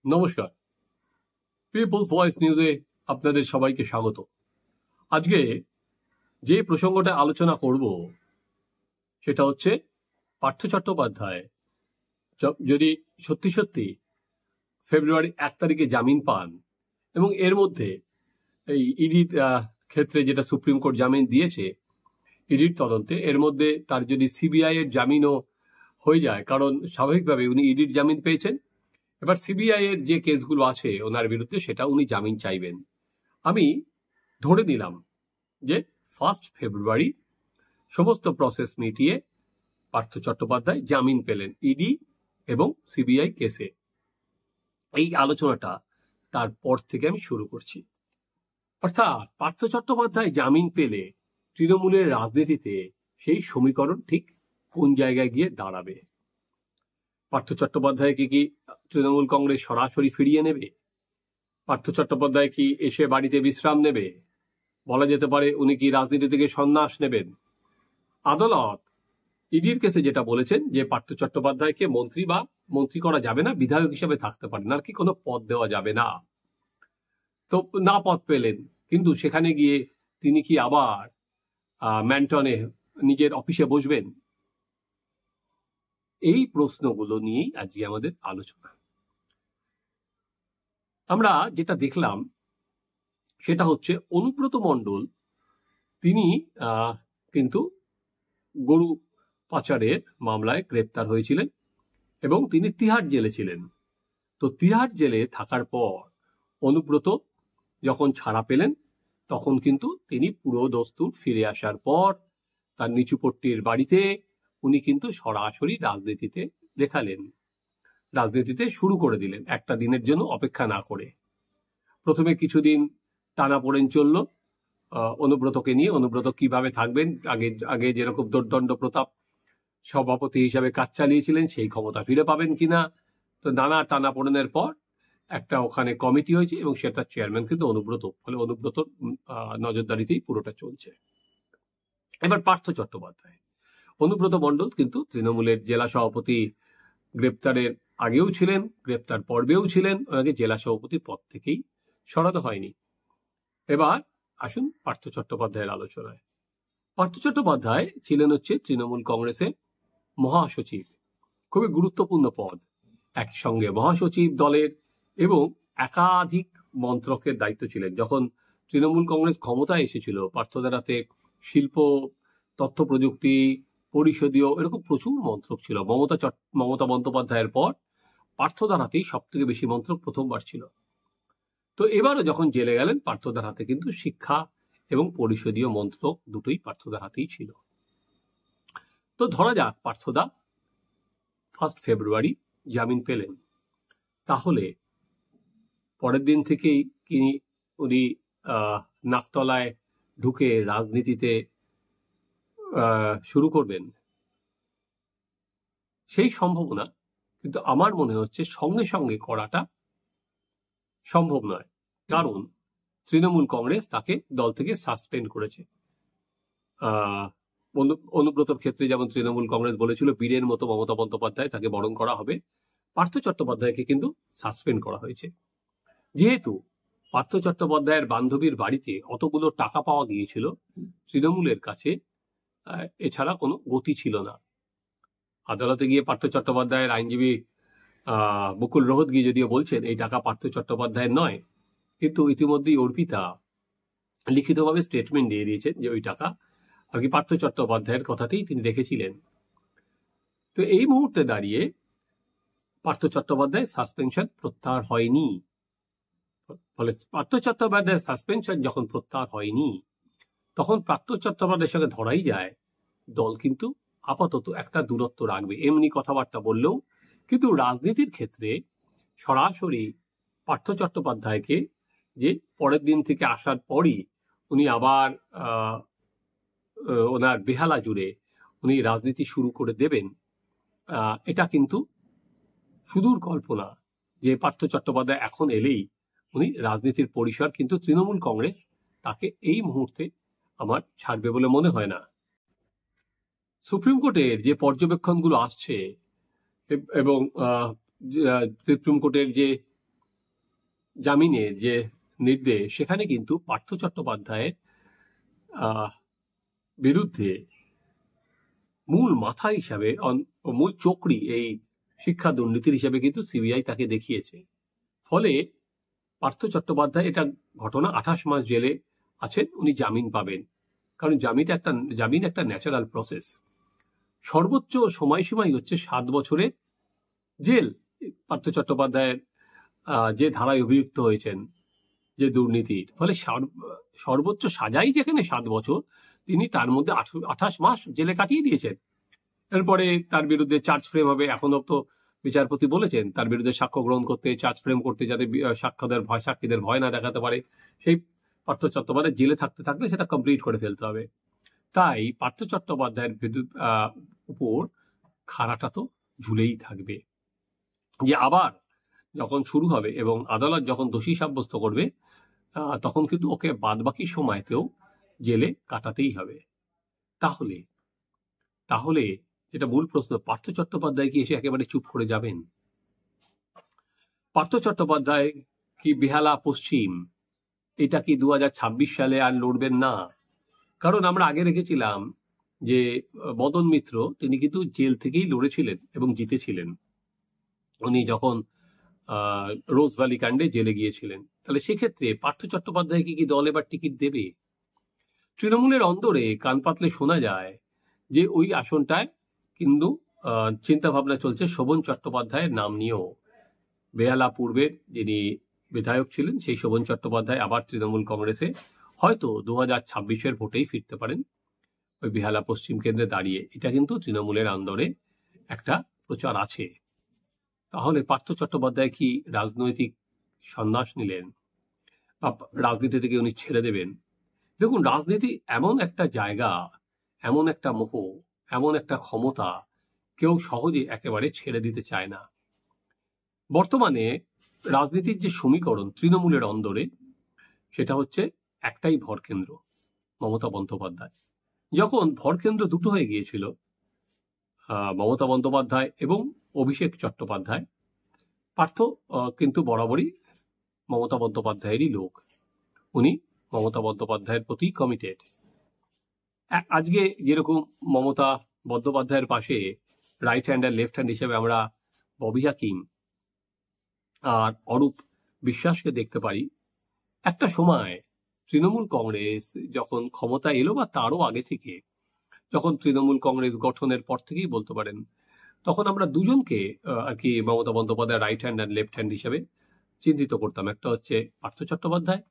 নমস্কার, people's voice নিউজে আপনাদের সবাইকে স্বাগত। আজকে যে প্রসঙ্গটা আলোচনা করব সেটা হচ্ছে পার্থ চট্টোপাধ্যায় যদি সত্যি সত্যি ফেব্রুয়ারি 1 তারিখে জামিন পান এবং এর মধ্যে এই ইডির ক্ষেত্রে যেটা সুপ্রিম কোর্ট জামিন দিয়েছে ইডির তদন্তে, এর মধ্যে তার যদি সিবিআই এর জামিনও হয়ে যায়, কারণ স্বাভাবিকভাবে উনি ইডির জামিন পেয়েছেন, এবার সিবিআই এর যে কেসগুলো আছে ওনার বিরুদ্ধে সেটা উনি জামিন চাইবেন। আমি ধরে নিলাম যে 1 ফেব্রুয়ারি সমস্ত প্রসেস মিটিয়ে পার্থ চট্টোপাধ্যায় জামিন পেলেন ইডি এবং সিবিআই কেসে। এই আলোচনাটা তারপর থেকে আমি শুরু করছি। অর্থাৎ পার্থ চট্টোপাধ্যায় জামিন পেলে তৃণমূলের রাজনীতিতে সেই সমীকরণ ঠিক কোন জায়গায় গিয়ে দাঁড়াবে? পার্থ চট্টোপাধ্যায়কে কি তৃণমূল কংগ্রেস সরাসরি ফিরিয়ে নেবে? পার্থ চট্টোপাধ্যায় কি এসে বাড়িতে বিশ্রাম নেবে? বলা যেতে পারে উনি কি রাজনীতি থেকে সন্ন্যাস নেবেন? আদালত ইডির কেসে যেটা বলেছেন যে পার্থ চট্টোপাধ্যায়কে মন্ত্রী করা যাবে না, বিধায়ক হিসেবে থাকতে পারেন, আর কি কোনো পদ দেওয়া যাবে না। তো না পদ পেলেন, কিন্তু সেখানে গিয়ে তিনি কি আবার ম্যান্টনে নিজের অফিসে বসবেন? এই প্রশ্নগুলো নিয়েই আজকে আমাদের আলোচনা। আমরা যেটা দেখলাম সেটা হচ্ছে অনুব্রত মণ্ডল তিনি কিন্তু গরু পাচারের মামলায় গ্রেপ্তার হয়েছিলেন এবং তিনি তিহার জেলে ছিলেন। তো তিহার জেলে থাকার পর অনুব্রত যখন ছাড়া পেলেন তখন কিন্তু তিনি পুরো দস্তুর ফিরে আসার পর তার নিচুপট্টির বাড়িতে উনি কিন্তু সরাসরি রাজনীতিতে দেখালেন, রাজনীতিতে শুরু করে দিলেন একটা দিনের জন্য অপেক্ষা না করে। প্রথমে কিছুদিন টানাপোড়েন চলল অনুব্রতকে নিয়ে, অনুব্রত কিভাবে থাকবেন, আগে যেরকম দোর্দণ্ড প্রতাপ সভাপতি হিসাবে কাজ চালিয়েছিলেন সেই ক্ষমতা ফিরে পাবেন কিনা। তো নানা টানাপোড়েনের পর একটা ওখানে কমিটি হয়েছে এবং সেটা চেয়ারম্যান কিন্তু অনুব্রত, ফলে অনুব্রত নজরদারিতেই পুরোটা চলছে। এবার পার্থ চট্টোপাধ্যায়, অনুব্রত মণ্ডল কিন্তু তৃণমূলের জেলা সভাপতি গ্রেপ্তারের আগেও ছিলেন, গ্রেপ্তার পর্বেও ছিলেন, ওনাকে জেলা সভাপতির পদ থেকেই সরানো হয়নি। এবার আসুন পার্থ চট্টোপাধ্যায়ের আলোচনায়। পার্থ চট্টোপাধ্যায় ছিলেন হচ্ছে তৃণমূল কংগ্রেসের মহাসচিব, খুবই গুরুত্বপূর্ণ পদ, একই সঙ্গে মহাসচিব দলের এবং একাধিক মন্ত্রকের দায়িত্ব ছিলেন। যখন তৃণমূল কংগ্রেস ক্ষমতায় এসেছিল পার্থদের হাতে শিল্প, তথ্য প্রযুক্তি, পরিষদীয়, এরকম প্রচুর মন্ত্রক ছিল। মমতা বন্দ্যোপাধ্যায়ের পর পার্থদার হাতেই সব থেকে বেশি মন্ত্রক প্রথমবার ছিল। তো এবারও যখন জেলে গেলেন পার্থদার হাতে কিন্তু শিক্ষা এবং পরিষদীয় মন্ত্রক দুটোই পার্থদার হাতেই ছিল। তো ধরা যাক পার্থদা 1 ফেব্রুয়ারি জামিন পেলেন, তাহলে পরের দিন থেকেই উনি নাকতলায় ঢুকে রাজনীতিতে শুরু করবেন সেই সম্ভাবনা কিন্তু আমার মনে হচ্ছে সঙ্গে সঙ্গে করাটা সম্ভব নয়, কারণ তৃণমূল কংগ্রেস তাকে দল থেকে সাসপেন্ড করেছে। অনুব্রতর ক্ষেত্রে যেমন তৃণমূল কংগ্রেস বলেছিল বীরের মতো মমতা বন্দ্যোপাধ্যায় তাকে বরণ করা হবে, পার্থ চট্টোপাধ্যায়কে কিন্তু সাসপেন্ড করা হয়েছে। যেহেতু পার্থ চট্টোপাধ্যায়ের বান্ধবীর বাড়িতে অতগুলো টাকা পাওয়া গিয়েছিল, তৃণমূলের কাছে এছাড়া কোনো গতি ছিল না। আদালতে গিয়ে পার্থ চট্টোপাধ্যায়ের আইনজীবী বকুল রোহতগি যদিও বলছেন এই টাকা পার্থ চট্টোপাধ্যায়ের নয়, কিন্তু ইতিমধ্যেই অর্পিতা লিখিতভাবে স্টেটমেন্ট দিয়ে দিয়েছেন যে ওই টাকা আর কি পার্থ চট্টোপাধ্যায়ের কথাতেই তিনি রেখেছিলেন। তো এই মুহূর্তে দাঁড়িয়ে পার্থ চট্টোপাধ্যায়ের সাসপেনশন প্রত্যাহার হয়নি। ফলে পার্থ চট্টোপাধ্যায়ের সাসপেনশন যখন প্রত্যাহার হয়নি তখন পার্থ চট্টোপাধ্যায়ের সঙ্গে ধরাই যায় দল কিন্তু আপাতত একটা দূরত্ব রাখবে, এমনি কথাবার্তা বললেও। কিন্তু রাজনীতির ক্ষেত্রে সরাসরি পার্থ চট্টোপাধ্যায়কে যে পরের দিন থেকে আসার পরই উনি আবার ওনার বেহালা জুড়ে উনি রাজনীতি শুরু করে দেবেন, এটা কিন্তু সুদূর কল্পনা। যে পার্থ চট্টোপাধ্যায় এখন এলেই উনি রাজনীতির পরিসর কিন্তু তৃণমূল কংগ্রেস তাকে এই মুহূর্তে আমার ছাড়বে বলে মনে হয় না। সুপ্রিম কোর্টের যে পর্যবেক্ষণগুলো আসছে এবং সুপ্রিম কোর্টের যে জামিনের যে নির্দেশ, সেখানে কিন্তু পার্থ চট্টোপাধ্যায়ের বিরুদ্ধে মূল মাথা হিসাবে, মূল চক্রী এই শিক্ষা দুর্নীতির হিসাবে কিন্তু সিবিআই তাকে দেখিয়েছে। ফলে পার্থ চট্টোপাধ্যায়, এটা ঘটনা, 28 মাস জেলে আছেন, উনি জামিন পাবেন। কারণ জামিন একটা ন্যাচারাল প্রসেস। সর্বোচ্চ সময়সীমাই হচ্ছে 7 বছরের জেল। পার্থ চট্টোপাধ্যায়ের যে ধারায় অভিযুক্ত হয়েছেন যে দুর্নীতির, ফলে সর্বোচ্চ সাজাই যেখানে 7 বছর, তিনি তার মধ্যে 28 মাস জেলে কাটিয়ে দিয়েছেন। এরপরে তার বিরুদ্ধে চার্জ ফ্রেম হবে। এখনো তো বিচারপতি বলেছেন তার বিরুদ্ধে সাক্ষ্য গ্রহণ করতে, চার্জ ফ্রেম করতে, যাতে সাক্ষীদের ভয় না দেখাতে পারে। সেই পার্থ চট্টোপাধ্যায় জেলে থাকতে থাকলে সেটা কমপ্লিট করে ফেলতে হবে। তাই পার্থ চট্টোপাধ্যায়ের উপর খাড়াটা তো ঝুলেই থাকবে, যে আবার যখন শুরু হবে এবং আদালত যখন দোষী সাব্যস্ত করবে, তখন কিন্তু ওকে বাদবাকি সময়তেও জেলে কাটাতেই হবে। তাহলে যেটা মূল প্রশ্ন, পার্থ চট্টোপাধ্যায় কি এসে একেবারে চুপ করে যাবেন? পার্থ চট্টোপাধ্যায় কি বেহালা পশ্চিম, এটা কি 2026 সালে আর লড়বেন না? কারণ আমরা আগে রেখেছিলাম যে মদন মিত্র, তিনি কিন্তু জেল থেকেই লড়েছিলেন এবং জিতেছিলেন, উনি যখন রোজ ভ্যালি কাণ্ডে জেলে গিয়েছিলেন। তাহলে সেক্ষেত্রে পার্থ চট্টোপাধ্যায়কে কি দল এবার টিকিট দেবে? তৃণমূলের অন্দরে কান পাতলে শোনা যায় যে ওই আসনটায় কিন্তু চিন্তা ভাবনা চলছে শোভন চট্টোপাধ্যায়ের নাম নিয়েও। বেহালা পূর্বের যিনি বিধায়ক ছিলেন, সেই শোভন চট্টোপাধ্যায় আবার তৃণমূল কংগ্রেসে হয়তো 2026-এর ভোটেই ফিরতে পারেন, ওই বেহালা পশ্চিম কেন্দ্রে দাঁড়িয়ে। এটা কিন্তু তৃণমূলের অন্দরে একটা প্রচার আছে। তাহলে পার্থ চট্টোপাধ্যায় কি রাজনৈতিক সন্ন্যাস নিলেন, বা রাজনীতি থেকে উনি ছেড়ে দেবেন? দেখুন, রাজনীতি এমন একটা জায়গা, এমন একটা মোহ, এমন একটা ক্ষমতা, কেউ সহজে একেবারে ছেড়ে দিতে চায় না। বর্তমানে রাজনীতির যে সমীকরণ তৃণমূলের অন্দরে, সেটা হচ্ছে একটাই ভরকেন্দ্র, মমতা বন্দ্যোপাধ্যায়। যখন ভরকেন্দ্র দুটো হয়ে গিয়েছিল, মমতা বন্দ্যোপাধ্যায় এবং অভিষেক চট্টোপাধ্যায়, পার্থ কিন্তু বরাবরই মমতা বন্দ্যোপাধ্যায়েরই লোক, উনি মমতা বন্দ্যোপাধ্যায়ের প্রতি কমিটেড। আজকে যেরকম মমতা বন্দ্যোপাধ্যায়ের পাশে রাইট হ্যান্ড আর লেফট হ্যান্ড হিসেবে আমরা ববি হাকিম আর অরূপ বিশ্বাসকে দেখতে পারি, একটা সময় তৃণমূল কংগ্রেস যখন ক্ষমতা এলো, বা তারও আগে থেকে, যখন তৃণমূল কংগ্রেস গঠনের পর থেকেই বলতে পারেন, তখন আমরা দুজনকে আর কি মমতা বন্দ্যোপাধ্যায় রাইট হ্যান্ড আর লেফট হ্যান্ড হিসেবে চিহ্নিত করতাম। একটা হচ্ছে পার্থ চট্টোপাধ্যায়,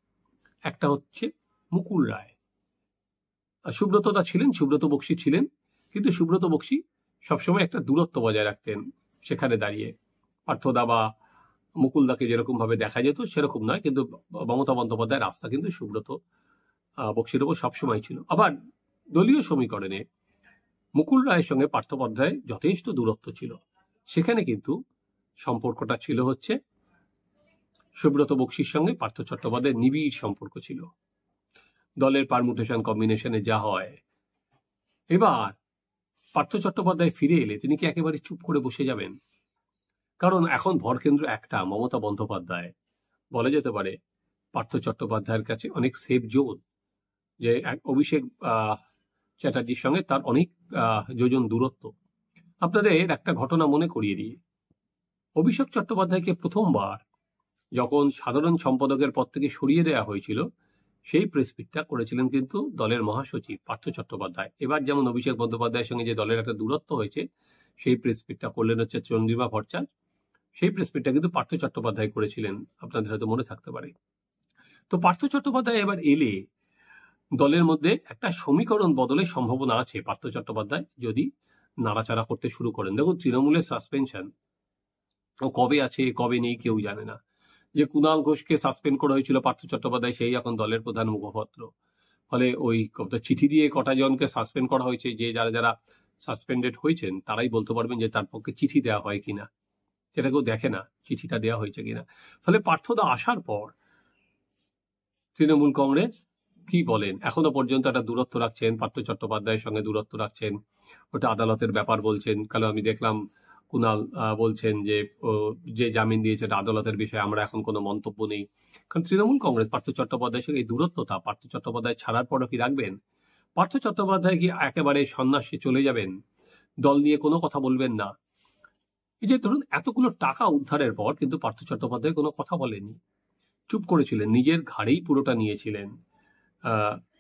একটা হচ্ছে মুকুল রায়। সুব্রতদা ছিলেন, সুব্রত বক্সী ছিলেন, কিন্তু সুব্রত বক্সী সবসময় একটা দূরত্ব বজায় রাখতেন সেখানে দাঁড়িয়ে। পার্থদা বা মুকুলদাকে যেরকম ভাবে দেখা যেত সেরকম নয়, কিন্তু মমতা বন্দ্যোপাধ্যায়ের রাস্তা কিন্তু সুব্রত বক্সীর ওপর সবসময় ছিল। আবার দলীয় সমীকরণে মুকুল রায়ের সঙ্গে পার্থ চট্টোপাধ্যায়ের যথেষ্ট দূরত্ব ছিল, সেখানে কিন্তু সম্পর্কটা ছিল হচ্ছে সুব্রত বক্সীর সঙ্গে পার্থ চট্টোপাধ্যায়ের নিবিড় সম্পর্ক ছিল, দলের পারমুটেশন কম্বিনেশনে যা হয়। এবার পার্থ চট্টোপাধ্যায় ফিরে এলে তিনি কি একেবারে চুপ করে বসে যাবেন? কারণ এখন ভরকেন্দ্র একটা, মমতা বন্দ্যোপাধ্যায়। বলা যেতে পারে পার্থ চট্টোপাধ্যায়ের কাছে অনেক সেফ জোন, যে অভিষেক চ্যাটার্জির সঙ্গে তার অনেক যোজন দূরত্ব। আপনাদের একটা ঘটনা মনে করিয়ে দিই। অভিষেক চট্টোপাধ্যায়কে প্রথমবার যখন সাধারণ সম্পাদকের পদ থেকে সরিয়ে দেওয়া হয়েছিল, সেই প্রেসপিটটা করেছিলেন কিন্তু দলের মহাসচিব পার্থ চট্টোপাধ্যায়। এবার যেমন অভিষেক বন্দ্যোপাধ্যায়ের সঙ্গে যে দলের একটা দূরত্ব হয়েছে, সেই প্রেসপিটটা করলেন হচ্ছে চন্দ্রিমা ভট্টাচার্য। সেই প্রেসপিটটা কিন্তু পার্থ চট্টোপাধ্যায় করেছিলেন, আপনাদের হয়তো মনে থাকতে পারে। তো পার্থ চট্টোপাধ্যায় এবার এলে দলের মধ্যে একটা সমীকরণ বদলের সম্ভাবনা আছে। পার্থ চট্টোপাধ্যায় যদি নাড়াচাড়া করতে শুরু করেন, দেখুন তৃণমূলের সাসপেনশন ও কবে আছে কবে নেই কেউ জানে না। যে কুণাল ঘোষকে সাসপেন্ড করা হয়েছিল পার্থ চট্টোপাধ্যায়, সেই এখন দলের প্রধান মুখপাত্র। ফলে ওই চিঠি দিয়ে কটা জনকে সাসপেন্ড করা হয়েছে, যে যারা যারা সাসপেন্ডেড হয়েছেন তারাই বলতে পারবেন যে তার পক্ষে চিঠি দেওয়া হয় কিনা, সেটা কেউ দেখে না চিঠিটা দেওয়া হয়েছে কিনা। ফলে পার্থদা আসার পর তৃণমূল কংগ্রেস কি বলেন, এখনো পর্যন্ত একটা দূরত্ব রাখছেন, পার্থ চট্টোপাধ্যায়ের সঙ্গে দূরত্ব রাখছেন, ওটা আদালতের ব্যাপার বলছেন। কারণ আমি দেখলাম কুণাল বলছেন যে যে জামিন দিয়েছে এটা আদালতের বিষয়ে আমরা এখন কোনো মন্তব্য নেই। কারণ তৃণমূল কংগ্রেস পার্থ চট্টোপাধ্যায়ের সঙ্গে এই দূরত্বতা, পার্থ চট্টোপাধ্যায় ছাড়ার পরও কি রাখবেন? পার্থ চট্টোপাধ্যায় কি একেবারে সন্ন্যাসে চলে যাবেন, দল নিয়ে কোনো কথা বলবেন না? এই যে ধরুন এতগুলো টাকা উদ্ধারের পর কিন্তু পার্থ চট্টোপাধ্যায় কোনো কথা বলেনি, চুপ করেছিলেন, নিজের ঘাড়েই পুরোটা নিয়েছিলেন।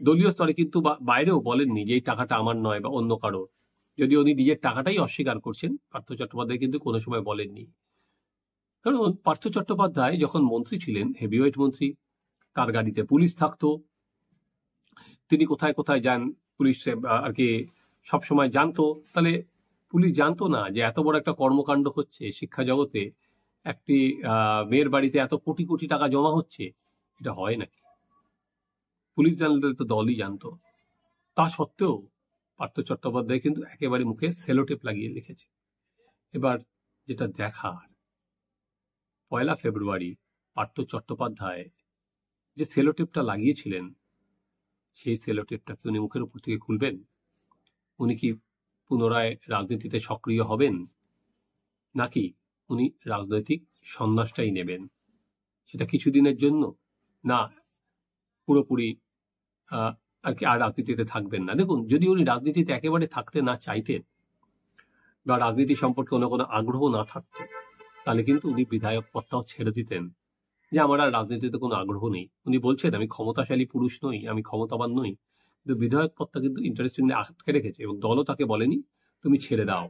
দলীয় স্তরে কিন্তু বাইরেও বলেননি যে এই টাকাটা আমার নয় বা অন্য কারো। যদি উনি নিজের টাকাটাই অস্বীকার করছেন, পার্থ চট্টোপাধ্যায় কিন্তু কোনো সময় বলেননি। কারণ পার্থ চট্টোপাধ্যায় যখন মন্ত্রী ছিলেন, হেভিওয়েট মন্ত্রী, তার গাড়িতে পুলিশ থাকতো, তিনি কোথায় কোথায় যান পুলিশ আর কি সবসময় জানতো। তাহলে পুলিশ জানতো না যে এত বড় একটা কর্মকাণ্ড হচ্ছে শিক্ষা জগতে, একটি মেয়ের বাড়িতে এত কোটি কোটি টাকা জমা হচ্ছে? এটা হয় নাকি? পুলিশ জানলে তো দলই জানতো। তা সত্ত্বেও পার্থ চট্টোপাধ্যায় কিন্তু একেবারে মুখে সেলোটেপ লাগিয়ে লিখেছে। এবার যেটা দেখার, 1 ফেব্রুয়ারি পার্থ চট্টোপাধ্যায় যে সেলোটেপটা লাগিয়েছিলেন, সেই সেলোটেপটা কি উনি মুখের উপর থেকে খুলবেন? উনি কি পুনরায় রাজনীতিতে সক্রিয় হবেন, নাকি উনি রাজনৈতিক সন্ন্যাসটাই নেবেন? সেটা কিছুদিনের জন্য, না পুরোপুরি আর কি আর রাজনীতিতে থাকবেন না? দেখুন, যদি উনি রাজনীতিতে একেবারে থাকতে না চাইতেন বা রাজনীতি সম্পর্কে কোনো আগ্রহ না থাকতো, তাহলে কিন্তু উনি বিধায়ক পদটাও ছেড়ে দিতেন, যে আমার আর রাজনীতিতে কোনো আগ্রহ নেই। উনি বলছেন আমি ক্ষমতাশালী পুরুষ নই, আমি ক্ষমতাবান নই, কিন্তু বিধায়ক পদটা কিন্তু ইন্টারেস্টিংলি আটকে রেখেছে এবং দলও তাকে বলেনি তুমি ছেড়ে দাও।